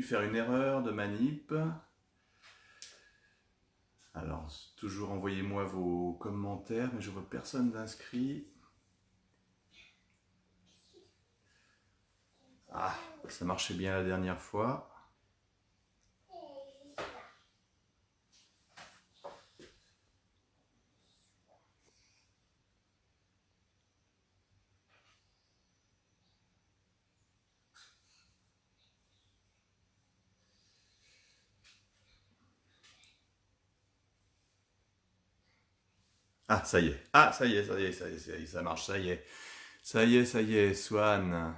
Faire une erreur de manip. Alors, toujours envoyez-moi vos commentaires, mais je vois personne d'inscrit. Ah, ça marchait bien la dernière fois. Ah, ça y est. Ah, ça y est, ça y est, ça y est, ça y est, ça marche, ça y est. Ça y est, ça y est, Swan.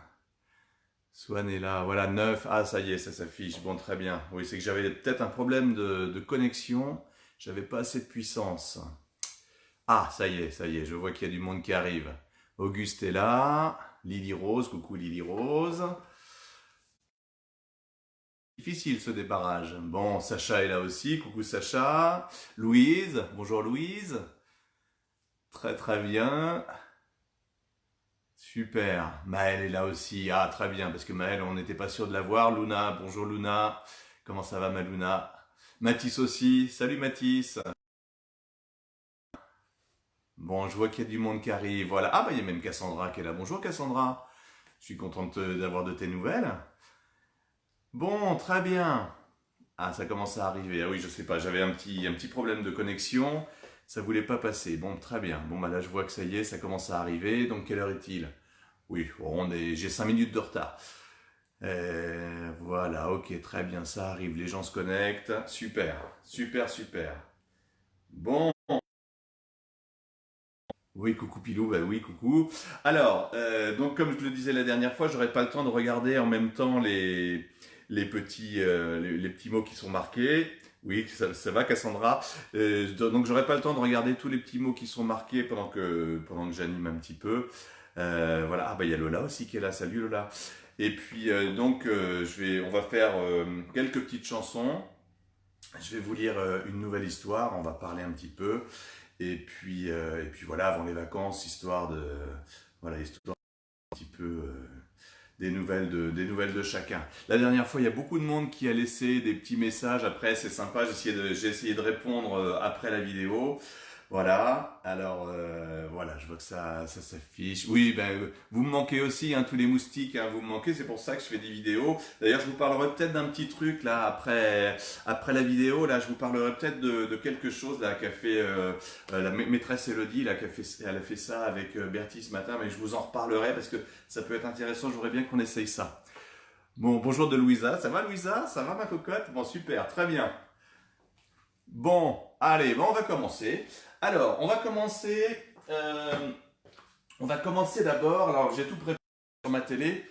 Swan est là. Voilà, 9. Ah, ça y est, ça s'affiche. Bon, très bien. Oui, c'est que j'avais peut-être un problème de connexion. J'avais pas assez de puissance. Ah, ça y est, je vois qu'il y a du monde qui arrive. Auguste est là. Lily Rose, coucou Lily Rose. Difficile ce débarrage. Bon, Sacha est là aussi. Coucou Sacha. Louise. Bonjour Louise. Très très bien. Super. Maëlle est là aussi. Ah, très bien, parce que Maëlle, on n'était pas sûr de la voir. Luna. Bonjour Luna. Comment ça va ma Luna? Mathis aussi. Salut Mathis. Bon, je vois qu'il y a du monde qui arrive. Voilà. Ah, bah il y a même Cassandra qui est là. Bonjour Cassandra. Je suis contente d'avoir de tes nouvelles. Bon, très bien. Ah, ça commence à arriver. Ah oui, je sais pas, j'avais un petit problème de connexion. Ça voulait pas passer. Bon, très bien. Bon, bah là, je vois que ça y est, ça commence à arriver. Donc, quelle heure est-il? Oui, bon, j'ai 5 minutes de retard. Voilà, ok, très bien, ça arrive. Les gens se connectent. Super, super, super. Bon. Oui, coucou Pilou, bah oui, coucou. Alors, donc comme je le disais la dernière fois, j'aurais pas le temps de regarder en même temps les petits mots qui sont marqués. Oui, ça va Cassandra. Donc j'aurais pas le temps de regarder tous les petits mots qui sont marqués pendant que j'anime un petit peu. Voilà, ah bah il y a Lola aussi qui est là, salut Lola. Et puis on va faire quelques petites chansons. Je vais vous lire une nouvelle histoire, on va parler un petit peu. Et puis voilà, avant les vacances, histoire un petit peu des nouvelles de chacun. La dernière fois, il y a beaucoup de monde qui a laissé des petits messages. Après, c'est sympa, j'ai essayé de répondre après la vidéo. Voilà, alors voilà, je vois que ça s'affiche. Oui, ben vous me manquez aussi, hein, tous les moustiques, hein, vous me manquez, c'est pour ça que je fais des vidéos. D'ailleurs, je vous parlerai peut-être d'un petit truc là après la vidéo. Là, je vous parlerai peut-être de quelque chose là qu'a fait la maîtresse Elodie là, elle a fait ça avec Bertie ce matin, mais je vous en reparlerai parce que ça peut être intéressant. Je voudrais bien qu'on essaye ça. Bon, bonjour de Louisa. Ça va Louisa? Ça va ma cocotte? Bon, super, très bien. Bon, allez, bon, on va commencer. Alors, on va commencer d'abord. Alors, j'ai tout préparé sur ma télé.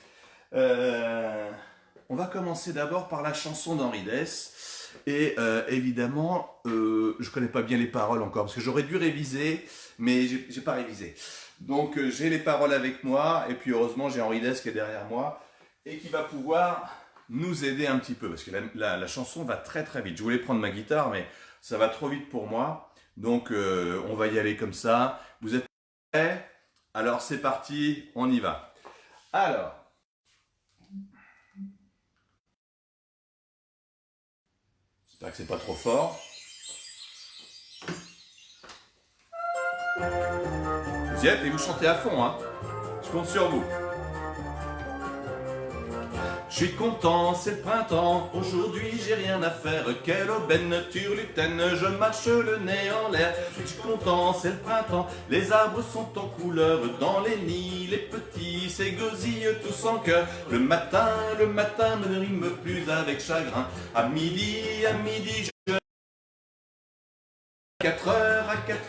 On va commencer d'abord par la chanson d'Henri Dess. Et évidemment, je connais pas bien les paroles encore parce que j'aurais dû réviser, mais j'ai pas révisé. Donc, j'ai les paroles avec moi et puis heureusement, j'ai Henri Dess qui est derrière moi et qui va pouvoir nous aider un petit peu parce que la chanson va très très vite. Je voulais prendre ma guitare, mais ça va trop vite pour moi. Donc, on va y aller comme ça. Vous êtes prêts? Alors, c'est parti, on y va. Alors, j'espère que c'est pas trop fort. Vous y êtes et vous chantez à fond, hein? Je compte sur vous. Je suis content, c'est le printemps, aujourd'hui j'ai rien à faire. Quelle aubaine turlutaine, je marche le nez en l'air. Je suis content, c'est le printemps, les arbres sont en couleur. Dans les nids, les petits s'égosillent tous en cœur. Le matin ne rime plus avec chagrin. À midi, je 4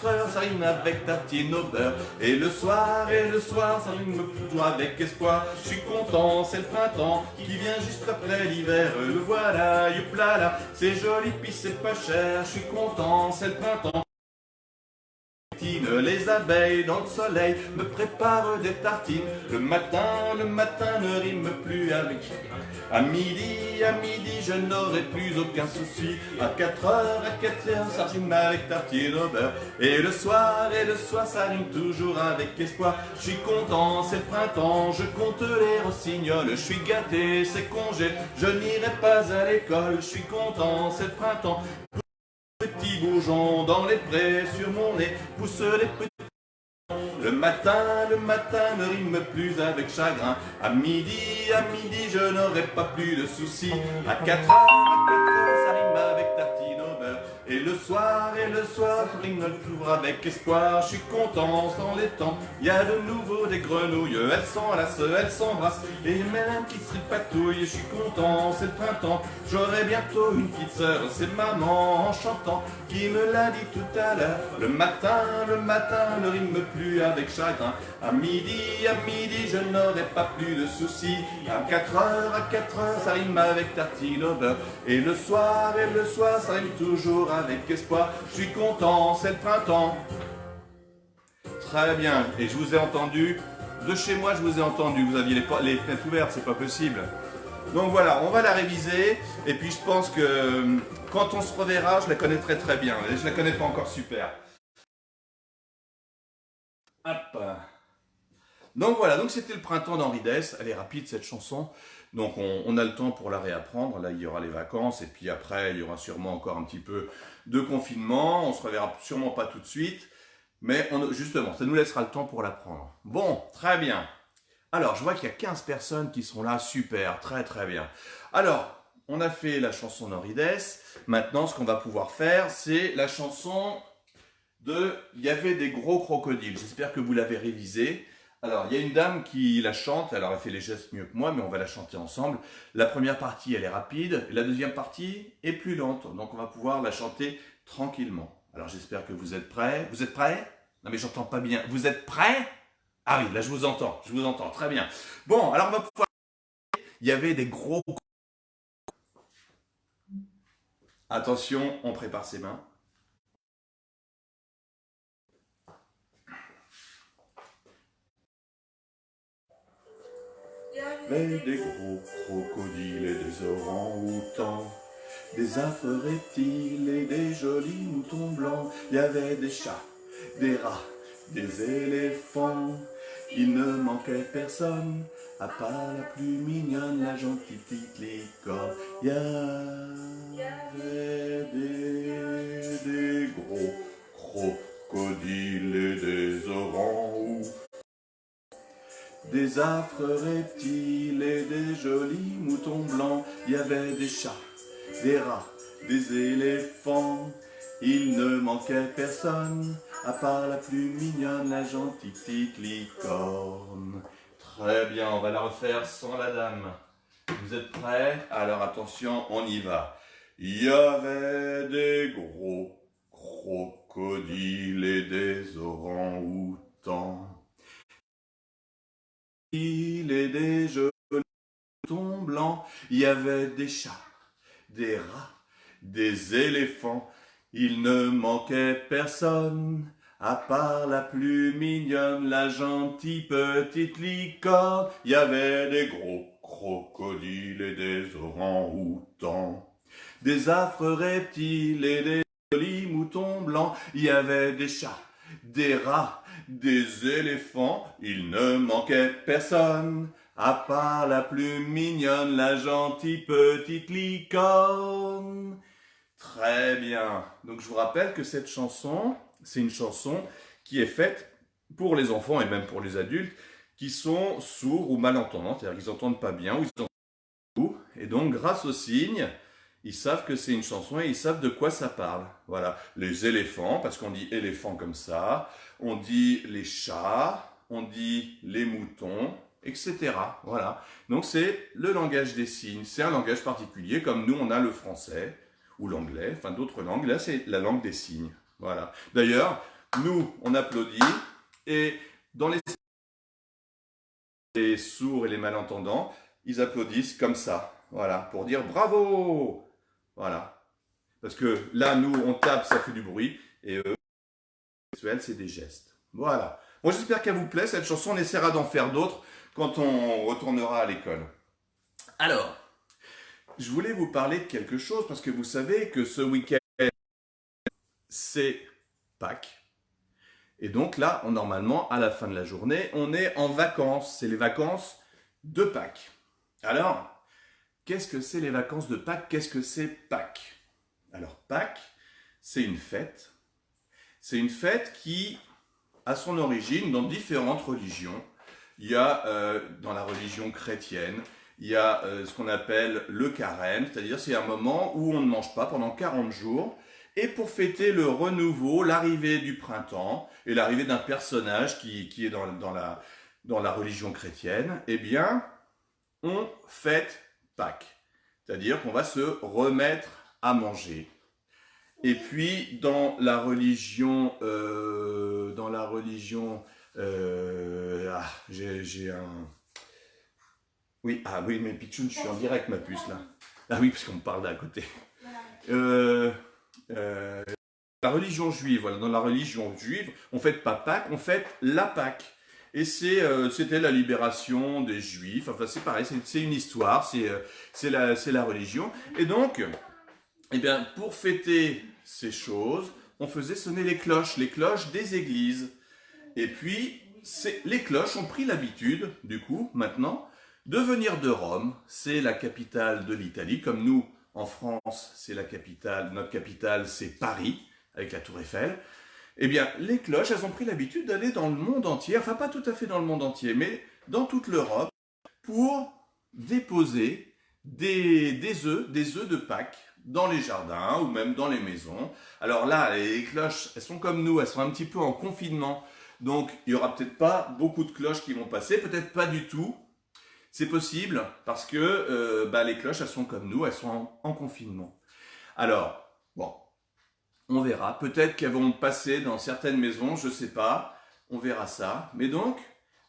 heures, ça rime avec tartine au beurre. Et le soir, ça rime plutôt avec espoir. Je suis content, c'est le printemps qui vient juste après l'hiver. Le voilà, youplala, c'est joli puis c'est pas cher. Je suis content, c'est le printemps. Les abeilles dans le soleil me préparent des tartines. Le matin ne rime plus avec chagrin. À midi, je n'aurai plus aucun souci. À 4 heures, ça rime avec tartine au beurre. Et le soir, ça rime toujours avec espoir. Je suis content, c'est le printemps, je compte les rossignols. Je suis gâté, c'est congé, je n'irai pas à l'école. Je suis content, c'est le printemps. Petits bourgeons dans les prés, sur mon nez, poussent les petits. Le matin ne rime plus avec chagrin. À midi, je n'aurai pas plus de soucis. À 4 heures, ça rime avec tartine au beurre. Et le soir, ça rime toujours avec espoir. Je suis content sans les temps. Il y a de nouveau des grenouilles. Elles s'enlacent, elles s'embrassent. Et même qui se patouille. Je suis content, c'est le printemps. J'aurai bientôt une petite sœur. C'est maman en chantant qui me l'a dit tout à l'heure. Le matin ne rime plus avec chagrin. À midi, je n'aurai pas plus de soucis. À 4 heures, ça rime avec tartine au beurre. Et le soir, ça rime toujours avec espoir. Je suis content, c'est le printemps. Très bien, et je vous ai entendu. De chez moi, je vous ai entendu. Vous aviez les fenêtres ouvertes, c'est pas possible. Donc voilà, on va la réviser. Et puis je pense que quand on se reverra, je la connaîtrai très bien. Et je la connais pas encore super. Hop. Donc voilà, donc c'était le printemps d'Henri Dess. Elle est rapide cette chanson. Donc on a le temps pour la réapprendre. Là, il y aura les vacances. Et puis après, il y aura sûrement encore un petit peu de confinement. On se reverra sûrement pas tout de suite. Mais justement, ça nous laissera le temps pour l'apprendre. Bon, très bien. Alors, je vois qu'il y a 15 personnes qui sont là. Super, très très bien. Alors, on a fait la chanson d'Henri Dess. Maintenant, ce qu'on va pouvoir faire, c'est la chanson de « Il y avait des gros crocodiles ». J'espère que vous l'avez révisée. Alors, il y a une dame qui la chante. Alors, elle fait les gestes mieux que moi, mais on va la chanter ensemble. La première partie, elle est rapide. La deuxième partie est plus lente. Donc, on va pouvoir la chanter tranquillement. Alors, j'espère que vous êtes prêts. Vous êtes prêts? Non, mais j'entends pas bien. Vous êtes prêts? Ah oui, là, je vous entends. Très bien. Bon, alors, on va pouvoir... Il y avait des gros... Attention, on prépare ses mains. Il y avait des gros crocodiles et des orang-outans, des affreux reptiles et des jolis moutons blancs. Il y avait des chats, des rats, des éléphants. Il ne manquait personne, à part la plus mignonne, la gentille petite licorne. Il y avait des gros crocodiles et des orangs-outans, des affreux reptiles et des jolis moutons blancs. Il y avait des chats, des rats, des éléphants. Il ne manquait personne, à part la plus mignonne, la gentille petite licorne. Très bien, on va la refaire sans la dame. Vous êtes prêts? Alors attention, on y va. Il y avait des gros crocodiles et des orang-outans. Il et des jolis moutons blancs. Il y avait des chats, des rats, des éléphants. Il ne manquait personne, à part la plus mignonne, la gentille petite licorne. Il y avait des gros crocodiles et des orang-outans, des affreux reptiles et des jolis moutons blancs. Il y avait des chats, des rats, des éléphants. Il ne manquait personne, à part la plus mignonne, la gentille petite licorne. Très bien. Donc je vous rappelle que cette chanson, c'est une chanson qui est faite pour les enfants et même pour les adultes qui sont sourds ou malentendants, c'est-à-dire qu'ils n'entendent pas bien ou ils entendent tout. Et donc grâce aux signes, ils savent que c'est une chanson et ils savent de quoi ça parle. Voilà. Les éléphants, parce qu'on dit éléphant comme ça, on dit les chats, on dit les moutons, etc. Voilà. Donc c'est le langage des signes. C'est un langage particulier, comme nous on a le français ou l'anglais, enfin d'autres langues. Là c'est la langue des signes. Voilà. D'ailleurs, nous on applaudit et dans les sourds et les malentendants, ils applaudissent comme ça. Voilà, pour dire bravo. Voilà. Parce que là, nous, on tape, ça fait du bruit. Et eux, sexuelle, c'est des gestes. Voilà. Bon, j'espère qu'elle vous plaît, cette chanson. On essaiera d'en faire d'autres quand on retournera à l'école. Alors, je voulais vous parler de quelque chose parce que vous savez que ce week-end, c'est Pâques. Et donc là, normalement, à la fin de la journée, on est en vacances. C'est les vacances de Pâques. Alors, qu'est-ce que c'est les vacances de Pâques? Qu'est-ce que c'est Pâques? Alors, Pâques, c'est une fête. C'est une fête qui a son origine dans différentes religions. Il y a dans la religion chrétienne, il y a ce qu'on appelle le carême, c'est-à-dire c'est un moment où on ne mange pas pendant 40 jours. Et pour fêter le renouveau, l'arrivée du printemps et l'arrivée d'un personnage qui est dans la religion chrétienne, eh bien, on fête Pâques. C'est-à-dire qu'on va se remettre à manger. Et puis, j'ai un... Oui, ah oui, mais Pichoun, je suis en direct, ma puce, là. Ah oui, parce qu'on me parle d'à côté. La religion juive, voilà, dans la religion juive, on fête pas Pâques, on fête la Pâque. Et c'était la libération des Juifs. Enfin, c'est pareil, c'est une histoire, c'est la religion. Et donc, eh bien, pour fêter ces choses, on faisait sonner les cloches des églises. Et puis, les cloches ont pris l'habitude, du coup, maintenant, de venir de Rome. C'est la capitale de l'Italie, comme nous, en France, c'est la capitale, notre capitale, c'est Paris, avec la Tour Eiffel. Eh bien, les cloches, elles ont pris l'habitude d'aller dans le monde entier, enfin pas tout à fait dans le monde entier, mais dans toute l'Europe, pour déposer des œufs de Pâques dans les jardins ou même dans les maisons. Alors là, les cloches, elles sont comme nous, elles sont un petit peu en confinement, donc il n'y aura peut-être pas beaucoup de cloches qui vont passer, peut-être pas du tout. C'est possible parce que les cloches, elles sont comme nous, elles sont en confinement. Alors, bon, on verra. Peut-être qu'elles vont passer dans certaines maisons, je ne sais pas. On verra ça. Mais donc,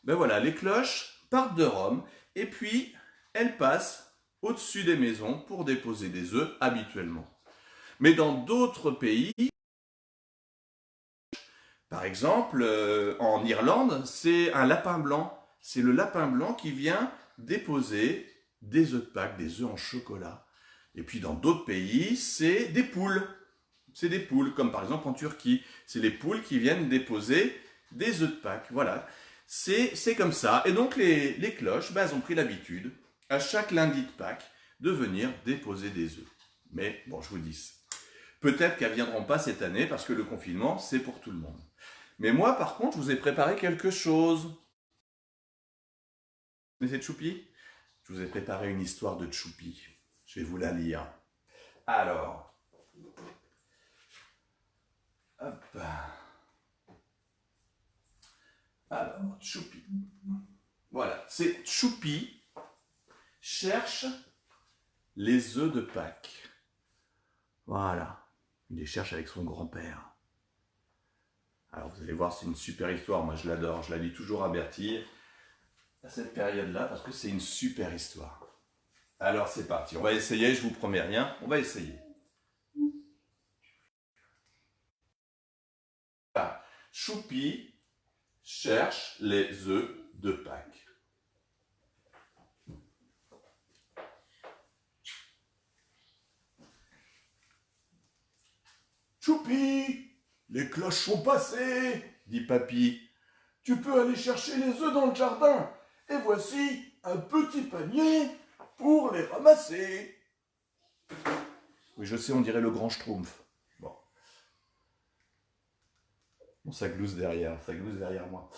ben voilà, les cloches partent de Rome et puis elles passent au-dessus des maisons pour déposer des œufs habituellement. Mais dans d'autres pays, par exemple, en Irlande, c'est un lapin blanc. C'est le lapin blanc qui vient déposer des œufs de Pâques, des œufs en chocolat. Et puis dans d'autres pays, c'est des poules. C'est des poules, comme par exemple en Turquie. C'est les poules qui viennent déposer des œufs de Pâques. Voilà. C'est comme ça. Et donc les cloches, elles ont pris l'habitude, à chaque lundi de Pâques, de venir déposer des œufs. Mais bon, je vous dis, peut-être qu'elles ne viendront pas cette année parce que le confinement, c'est pour tout le monde. Mais moi, par contre, je vous ai préparé quelque chose. Mais c'est Choupi? Je vous ai préparé une histoire de Choupi. Je vais vous la lire. Alors, hop. Alors, Choupi. Voilà, c'est Choupi cherche les œufs de Pâques. Voilà, il les cherche avec son grand-père. Alors vous allez voir, c'est une super histoire, moi je l'adore, je la lis toujours à Bertille à cette période-là parce que c'est une super histoire. Alors c'est parti, on va essayer, je vous promets rien, on va essayer. Voilà. Choupi cherche les œufs de Pâques. Choupi, les cloches sont passées, dit Papy. Tu peux aller chercher les œufs dans le jardin. Et voici un petit panier pour les ramasser. Oui, je sais, on dirait le grand Schtroumpf. Bon. Bon, ça glousse derrière moi.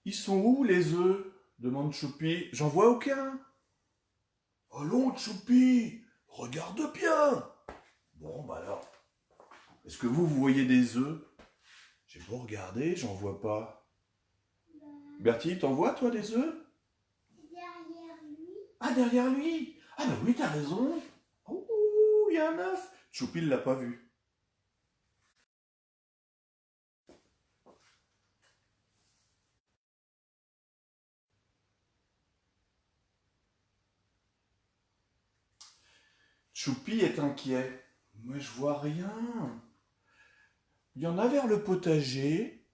Ils sont où les œufs? Demande Choupi. J'en vois aucun. Allons, Choupi, regarde bien. Bon, bah alors, est-ce que vous voyez des œufs? J'ai beau regarder, j'en vois pas. Bertie, t'en vois, toi, des œufs? Derrière lui. Ah, derrière lui. Ah, bah oui, t'as raison. Oh, il y a un œuf. Choupi ne l'a pas vu. Choupi est inquiet. Moi, je vois rien. Il y en a vers le potager.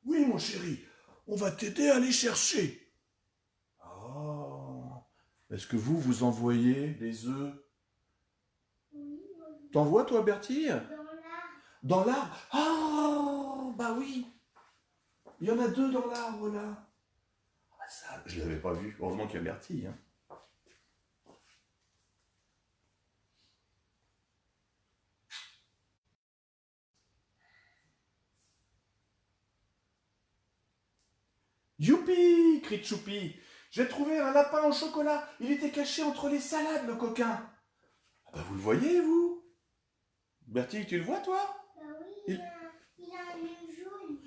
Oui, mon chéri, on va t'aider à aller chercher. Oh, est-ce que vous envoyez des œufs? Oui, T'en vois, toi, Bertille? dans l'arbre. Dans l'arbre? Oh, bah oui. Il y en a 2 dans l'arbre, là. Ah, ça, je l'avais pas vu. Heureusement qu'il y a Bertille, hein. Youpi! Crie Choupi. J'ai trouvé un lapin au chocolat. Il était caché entre les salades, le coquin. Ah bah vous le voyez, vous? Bertille, tu le vois, toi? Bah oui, Il- il a un nœud jaune.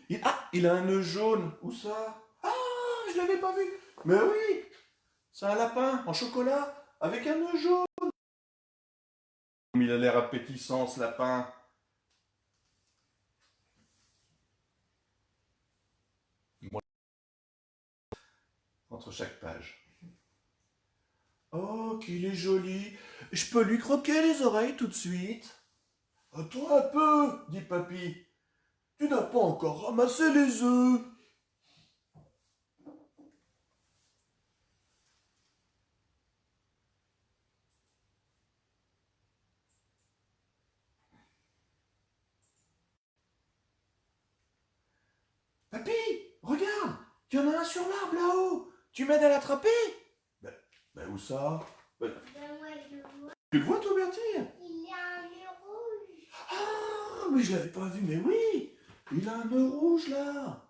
il a un nœud jaune. Où ça? Ah, je l'avais pas vu. Mais oui, c'est un lapin en chocolat avec un nœud jaune. Il a l'air appétissant, ce lapin. Moi, entre chaque page. Oh, qu'il est joli. Je peux lui croquer les oreilles tout de suite. Attends un peu, dit Papy. Tu n'as pas encore ramassé les œufs. Papy, regarde, il y en a un sur l'arbre là-haut. Tu m'aides à l'attraper? Ben où ça? Ben moi je le vois. Tu le vois toi, Bertille? Il a un nœud rouge. Ah, mais je l'avais pas vu, mais oui, il a un nœud rouge là.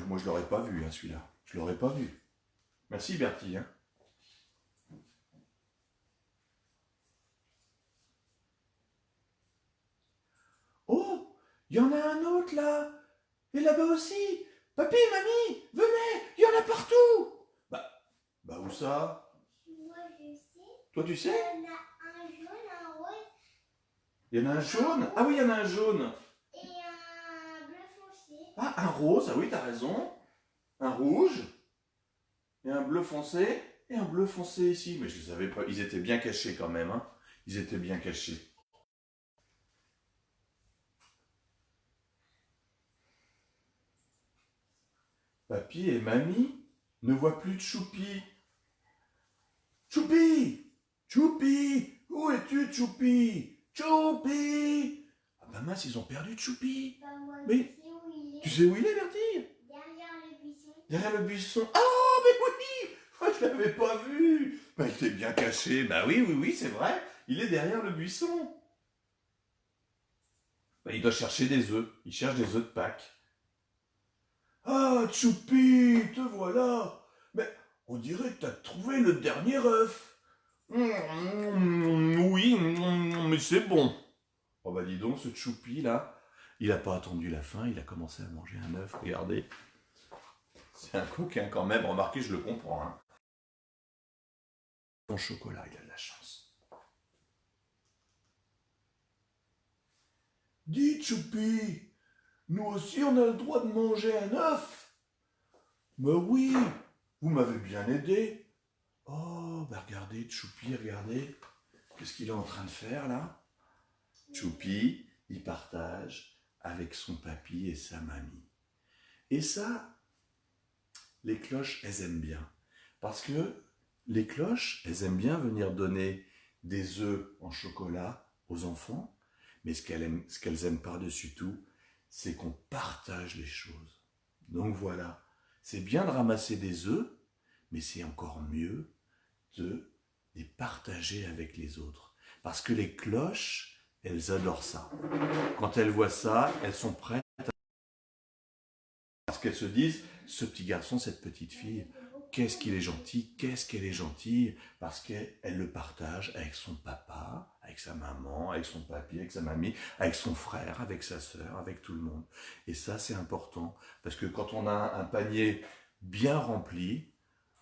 Moi je l'aurais pas vu, hein, celui-là. Je l'aurais pas vu. Merci Bertille. Hein. Oh, il y en a un autre là. Et là-bas aussi. Papy, mamie, venez, il y en a partout. Bah où ça? Moi je sais. Toi tu Il y sais? en a un jaune, un rose Il y en a un jaune. Ah oui, il y en a un jaune. et un bleu foncé. Ah, un rose, ah oui, t'as raison. Un rouge. Et un bleu foncé. Et un bleu foncé ici. Mais je les avais pas. Ils étaient bien cachés quand même. Hein. Ils étaient bien cachés. Papy et mamie ne voient plus de Choupi. Choupi! Choupi! Où es-tu, Choupi? Choupi! Ah bah mince, ils ont perdu de Choupi. Ben moi Mais- je sais où il est. Tu sais où il est, Bertille? Derrière le buisson. Derrière le buisson. Ah, mais oui! Moi, je l'avais pas vu. Bah, il était bien caché. Bah oui, c'est vrai. Il est derrière le buisson. Bah, il doit chercher des œufs. Il cherche des œufs de Pâques. Ah, Choupi, te voilà. Mais on dirait que t'as trouvé le dernier œuf. Oui, mais c'est bon. Oh bah dis donc, ce Choupi là, il a pas attendu la fin, il a commencé à manger un œuf. Regardez. C'est un coquin quand même. Remarquez, je le comprends. Hein. Ton chocolat, il a de la chance. Dis, Choupi, nous aussi on a le droit de manger un œuf. Mais oui, vous m'avez bien aidé. Oh, bah regardez, Choupi, regardez. Qu'est-ce qu'il est en train de faire là? Choupi, il partage avec son papy et sa mamie. Et ça, les cloches, elles aiment bien. Parce que les cloches, elles aiment bien venir donner des œufs en chocolat aux enfants. Mais ce qu'elles aiment par-dessus tout, c'est qu'on partage les choses. Donc voilà, c'est bien de ramasser des œufs, mais c'est encore mieux de les partager avec les autres. Parce que les cloches, elles adorent ça. Quand elles voient ça, elles sont prêtes parce qu'elles se disent, ce petit garçon, cette petite fille, qu'est-ce qu'il est gentil, qu'est-ce qu'elle est gentille, parce qu'elle le partage avec son papa, avec sa maman, avec son papy, avec sa mamie, avec son frère, avec sa sœur, avec tout le monde. Et ça, c'est important, parce que quand on a un panier bien rempli,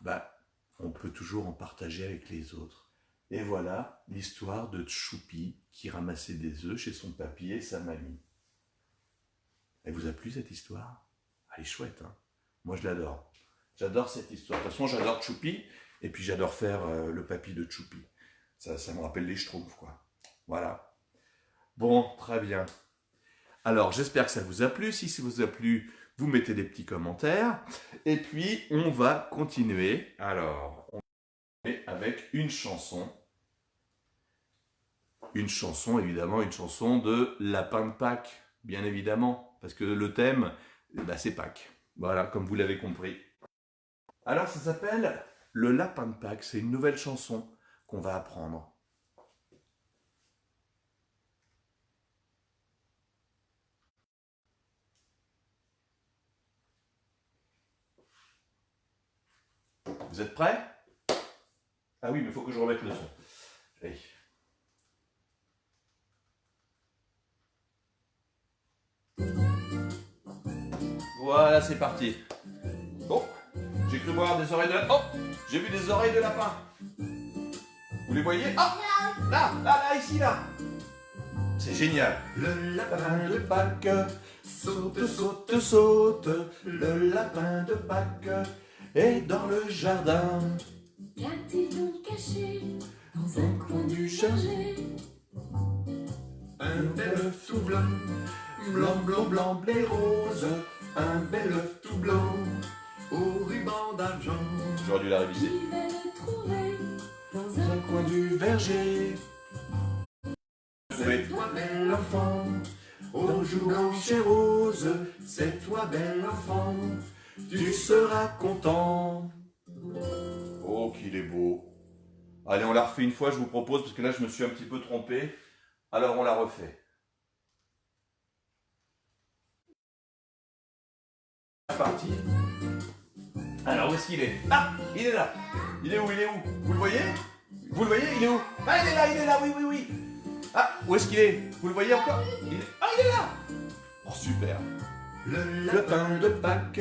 bah, on peut toujours en partager avec les autres. Et voilà l'histoire de Choupi qui ramassait des œufs chez son papy et sa mamie. Elle vous a plu cette histoire? Elle est chouette, hein? Moi, je l'adore. J'adore cette histoire. De toute façon, j'adore Choupi, et puis j'adore faire le papy de Choupi. Ça me rappelle les Schtroumpfs, quoi. Voilà. Bon, très bien. Alors, j'espère que ça vous a plu. Si ça vous a plu, vous mettez des petits commentaires. Et puis, on va continuer. Alors, on va continuer avec une chanson. Une chanson, évidemment, une chanson de Lapin de Pâques, bien évidemment. Parce que le thème, c'est Pâques. Voilà, comme vous l'avez compris. Alors, ça s'appelle Le Lapin de Pâques. C'est une nouvelle chanson qu'on va apprendre. Vous êtes prêts? Ah oui, mais il faut que je remette le son. Allez. Voilà, c'est parti. Oh, j'ai cru voir des oreilles de lapin. Oh, j'ai vu des oreilles de lapin. Vous les voyez? Ah, là, ici, là. C'est génial. Le lapin de Pâques saute, saute, saute. Le lapin de Pâques est dans le jardin. Qu'a-t-il donc caché dans un coin du jardin? Un bel œuf tout blanc, blanc, blanc, blanc, blé rose. Un bel œuf tout blanc, au ruban d'argent. J'aurais dû la réviser. Qui va le trouver dans Un coin du verger. C'est toi, bel enfant, au jour blanche et rose. C'est toi, bel enfant, tu seras content. Oh, qu'il est beau. Allez, on la refait une fois, je vous propose, parce que là, je me suis un petit peu trompé. Alors, on la refait. C'est parti. Alors, où est-ce qu'il est? Ah, il est là. Il est où? Il est où? Vous le voyez? Vous le voyez? Il est où? Ah, il est là, oui, oui, oui. Ah, où est-ce qu'il est? Vous le voyez encore? Ah, il est là. Oh, super. Le lapin de Pâques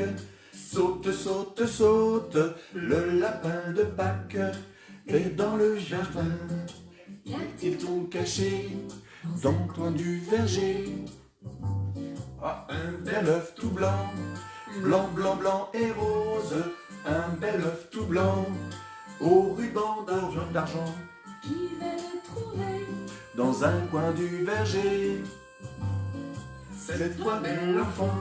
saute, saute, saute. Le lapin de Pâques est dans le jardin. Qu'a-t-il Qu'a-t-il caché dans le coin du verger? Ah, un bel œuf tout blanc, blanc, blanc, blanc et rose. Un bel œuf tout blanc, au ruban d'argent. Qui va le trouver Dans un coin du verger. C'est toi, bel enfant.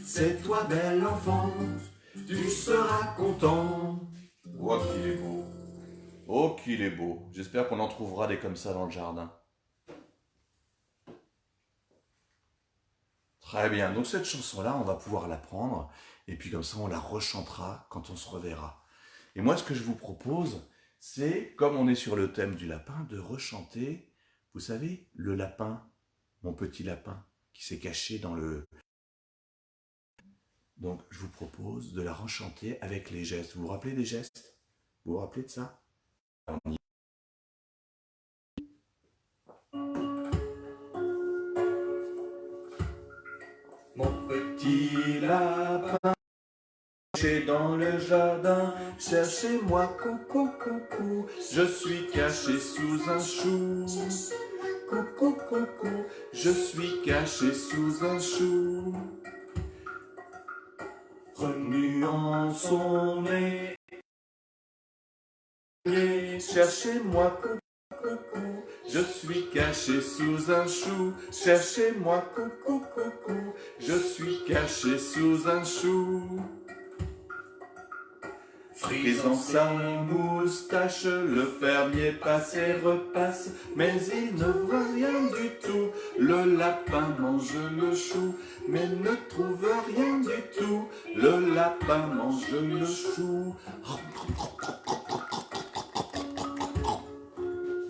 C'est toi, bel enfant. Tu seras content. Oh, qu'il est beau. Oh, qu'il est beau. J'espère qu'on en trouvera des comme ça dans le jardin. Très bien. Donc cette chanson-là, on va pouvoir l'apprendre. Et puis comme ça, on la rechantera quand on se reverra. Et moi, ce que je vous propose, c'est, comme on est sur le thème du lapin, de rechanter, vous savez, le lapin, mon petit lapin, qui s'est caché dans le... Donc, je vous propose de la rechanter avec les gestes. Vous vous rappelez des gestes? Vous vous rappelez de ça? Mon petit lapin, caché dans le jardin, cherchez-moi, coucou, coucou, je suis caché sous un chou. Coucou, coucou, je suis caché sous un chou. Remuant son nez, cherchez-moi, coucou, coucou, je suis caché sous un chou. Cherchez-moi, coucou, coucou, je suis caché sous un chou. Frisant sa moustache, le fermier passe et repasse, mais il ne voit rien du tout. Le lapin mange le chou, mais ne trouve rien du tout. Le lapin mange le chou.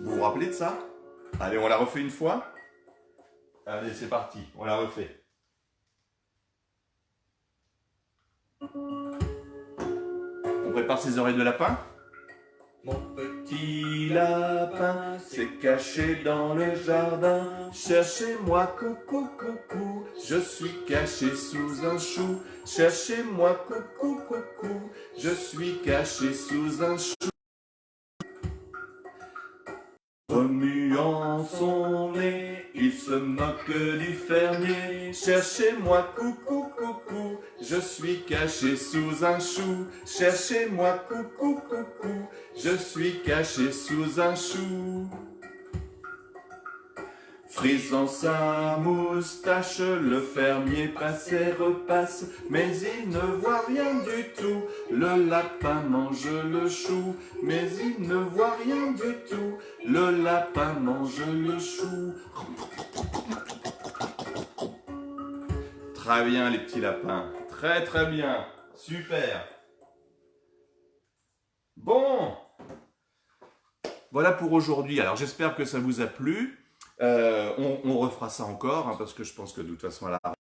Vous vous rappelez de ça? Allez, on la refait une fois. Allez, c'est parti, on la refait. On prépare ses oreilles de lapin. Mon petit lapin s'est caché dans le jardin. Cherchez-moi, coucou, coucou, je suis caché sous un chou. Cherchez-moi, coucou, coucou, je suis caché sous un chou. Remuant son nez, il se moque du fermier. Cherchez-moi, coucou, coucou, Je suis caché sous un chou, cherchez-moi, coucou, coucou. Je suis caché sous un chou. Frisant sa moustache, le fermier passe et repasse, mais il ne voit rien du tout. Le lapin mange le chou, mais il ne voit rien du tout. Le lapin mange le chou. Très bien les petits lapins, très très bien, super. Bon, voilà pour aujourd'hui. Alors j'espère que ça vous a plu. On refera ça encore, hein, parce que je pense que de toute façon, elle a...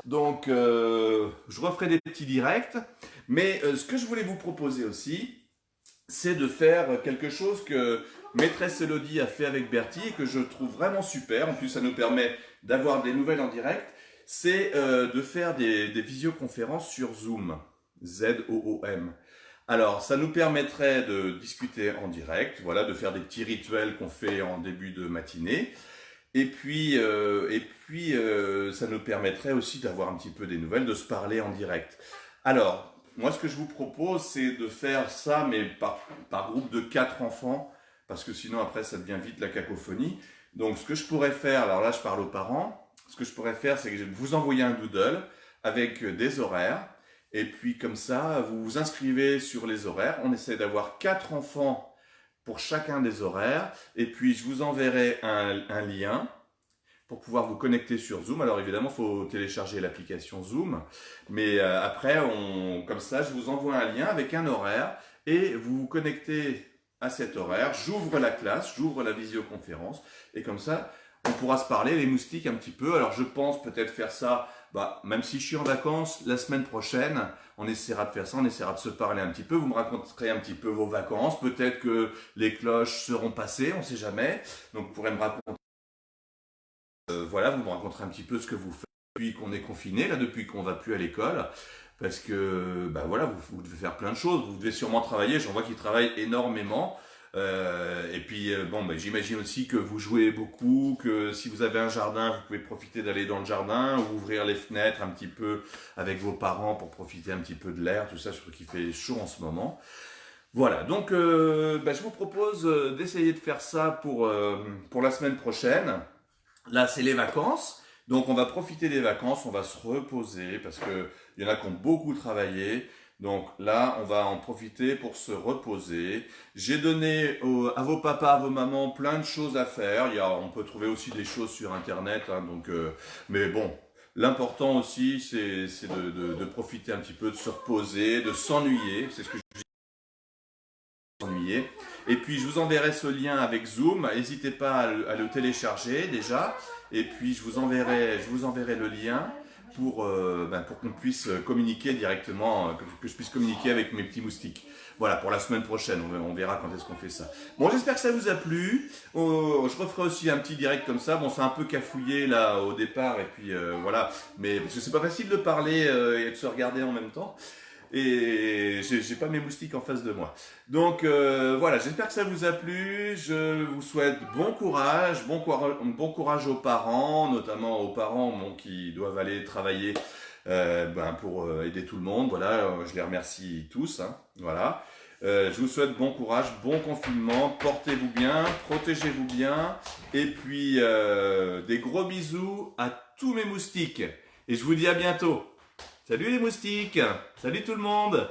Donc, je referai des petits directs. Mais ce que je voulais vous proposer aussi, c'est de faire quelque chose que Maîtresse Elodie a fait avec Bertie et que je trouve vraiment super. En plus, ça nous permet d'avoir des nouvelles en direct. C'est de faire des visioconférences sur Zoom. Z-O-O-M. Alors, ça nous permettrait de discuter en direct, voilà, de faire des petits rituels qu'on fait en début de matinée. Et puis, ça nous permettrait aussi d'avoir un petit peu des nouvelles, de se parler en direct. Alors, moi, ce que je vous propose, c'est de faire ça, mais par groupe de 4 enfants, parce que sinon, après, ça devient vite la cacophonie. Donc, ce que je pourrais faire, alors là, je parle aux parents, ce que je pourrais faire, c'est que je vais vous envoyer un doodle avec des horaires. Et puis comme ça, vous vous inscrivez sur les horaires. On essaie d'avoir 4 enfants pour chacun des horaires. Et puis je vous enverrai un lien pour pouvoir vous connecter sur Zoom. Alors évidemment, il faut télécharger l'application Zoom. Mais après, comme ça, je vous envoie un lien avec un horaire. Et vous vous connectez à cet horaire. J'ouvre la classe, j'ouvre la visioconférence. Et comme ça, on pourra se parler, les moustiques, un petit peu. Alors je pense peut-être faire ça... même si je suis en vacances, la semaine prochaine, on essaiera de faire ça, on essaiera de se parler un petit peu. Vous me raconterez un petit peu vos vacances. Peut-être que les cloches seront passées, on ne sait jamais. Donc, vous pourrez me raconter. Voilà, vous me raconterez un petit peu ce que vous faites depuis qu'on est confiné, là, depuis qu'on ne va plus à l'école. Parce que, voilà, vous devez faire plein de choses. Vous devez sûrement travailler. J'en vois qui travaillent énormément. Et puis, j'imagine aussi que vous jouez beaucoup, que si vous avez un jardin, vous pouvez profiter d'aller dans le jardin, ou ouvrir les fenêtres un petit peu avec vos parents pour profiter un petit peu de l'air, tout ça, surtout qu'il fait chaud en ce moment. Voilà, donc je vous propose d'essayer de faire ça pour la semaine prochaine. Là, c'est les vacances. Donc, on va profiter des vacances, on va se reposer, parce qu'il y en a qui ont beaucoup travaillé. Donc là, on va en profiter pour se reposer. J'ai donné à vos papas, à vos mamans, plein de choses à faire. On peut trouver aussi des choses sur Internet. Hein, mais bon, l'important aussi, c'est de profiter un petit peu, de se reposer, de s'ennuyer. C'est ce que je dis, s'ennuyer. Et puis, je vous enverrai ce lien avec Zoom. N'hésitez pas à le télécharger déjà. Et puis, je vous enverrai le lien pour qu'on puisse communiquer directement, que je puisse communiquer avec mes petits moustiques. Voilà, pour la semaine prochaine, on verra quand est-ce qu'on fait ça. Bon, j'espère que ça vous a plu. Je referai aussi un petit direct comme ça. Bon, c'est un peu cafouillé là au départ, et puis voilà. Mais parce que c'est pas facile de parler et de se regarder en même temps. Et j'ai pas mes moustiques en face de moi. Donc voilà, j'espère que ça vous a plu. Je vous souhaite bon courage aux parents, notamment aux parents qui doivent aller travailler pour aider tout le monde. Voilà, je les remercie tous. Hein, voilà. Je vous souhaite bon courage, bon confinement, portez-vous bien, protégez-vous bien. Et puis des gros bisous à tous mes moustiques. Et je vous dis à bientôt. Salut les moustiques! Salut tout le monde!